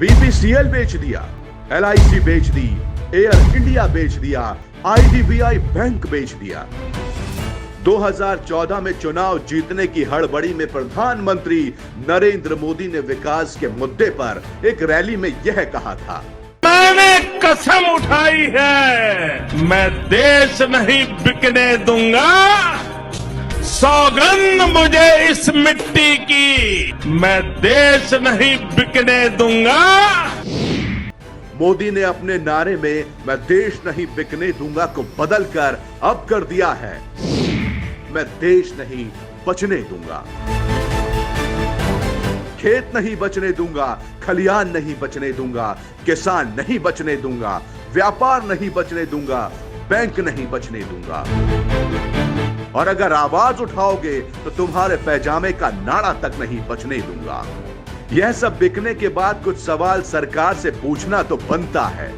BPCL बेच दिया, LIC बेच दी, एयर इंडिया बेच दिया, आईडीबीआई बैंक बेच दिया। 2014 में चुनाव जीतने की हड़बड़ी में प्रधानमंत्री नरेंद्र मोदी ने विकास के मुद्दे पर एक रैली में यह कहा था, मैंने कसम उठाई है, मैं देश नहीं बिकने दूंगा। सौगंध मुझे इस मिट्टी की, मैं देश नहीं बिकने दूंगा। मोदी ने अपने नारे में मैं देश नहीं बिकने दूंगा को बदलकर अब कर दिया है, मैं देश नहीं बचने दूंगा। खेत नहीं बचने दूंगा, खलियान नहीं बचने दूंगा, किसान नहीं बचने दूंगा, व्यापार नहीं बचने दूंगा, बैंक नहीं बचने दूंगा। और अगर आवाज उठाओगे तो तुम्हारे पैजामे का नाड़ा तक नहीं बचने दूंगा। यह सब बिकने के बाद कुछ सवाल सरकार से पूछना तो बनता है।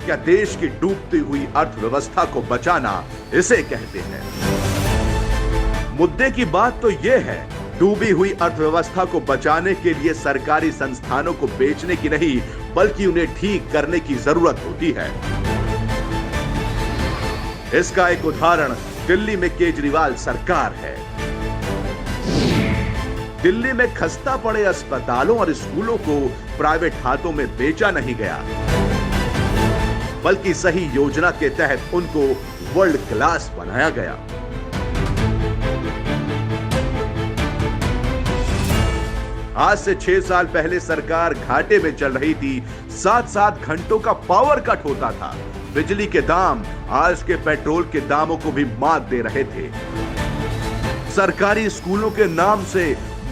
क्या देश की डूबती हुई अर्थव्यवस्था को बचाना इसे कहते हैं? मुद्दे की बात तो यह है, डूबी हुई अर्थव्यवस्था को बचाने के लिए सरकारी संस्थानों को बेचने की नहीं, बल्कि उन्हें ठीक करने की जरूरत होती है। इसका एक उदाहरण दिल्ली में केजरीवाल सरकार है। दिल्ली में खस्ता पड़े अस्पतालों और स्कूलों को प्राइवेट हाथों में बेचा नहीं गया, बल्कि सही योजना के तहत उनको वर्ल्ड क्लास बनाया गया। आज से 6 साल पहले सरकार घाटे में चल रही थी। 7-7 घंटों का पावर कट होता था। बिजली के दाम आज के पेट्रोल के दामों को भी मात दे रहे थे। सरकारी स्कूलों के नाम से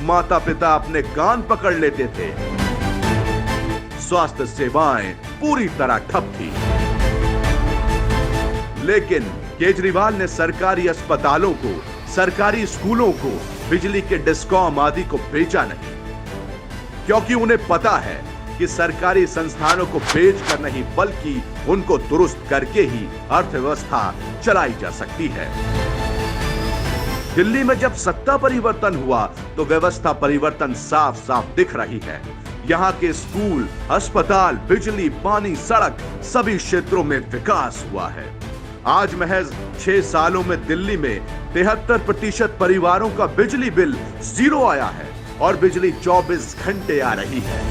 माता पिता अपने कान पकड़ लेते थे। स्वास्थ्य सेवाएं पूरी तरह ठप थी। लेकिन केजरीवाल ने सरकारी अस्पतालों को, सरकारी स्कूलों को, बिजली के डिस्कॉम आदि को बेचा नहीं, क्योंकि उन्हें पता है कि सरकारी संस्थानों को बेचकर नहीं, बल्कि उनको दुरुस्त करके ही अर्थव्यवस्था चलाई जा सकती है। दिल्ली में जब सत्ता परिवर्तन हुआ तो व्यवस्था परिवर्तन साफ साफ दिख रही है। यहाँ के स्कूल, अस्पताल, बिजली, पानी, सड़क सभी क्षेत्रों में विकास हुआ है। आज महज 6 सालों में दिल्ली में 73% परिवारों का बिजली बिल 0 आया है और बिजली 24 घंटे आ रही है।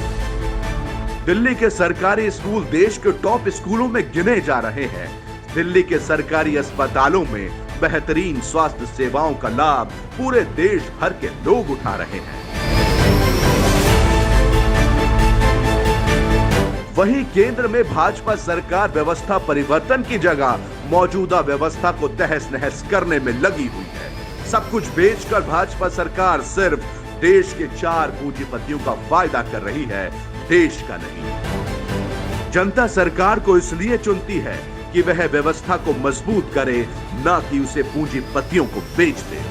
दिल्ली के सरकारी स्कूल देश के टॉप स्कूलों में गिने जा रहे हैं। दिल्ली के सरकारी अस्पतालों में बेहतरीन स्वास्थ्य सेवाओं का लाभ पूरे देश भर के लोग उठा रहे हैं। वहीं केंद्र में भाजपा सरकार व्यवस्था परिवर्तन की जगह मौजूदा व्यवस्था को तहस नहस करने में लगी हुई है। सब कुछ बेचकर भाजपा सरकार सिर्फ देश के 4 पूंजीपतियों का फायदा कर रही है, देश का नहीं। जनता सरकार को इसलिए चुनती है कि वह व्यवस्था को मजबूत करे, ना कि उसे पूंजीपतियों को बेच दे।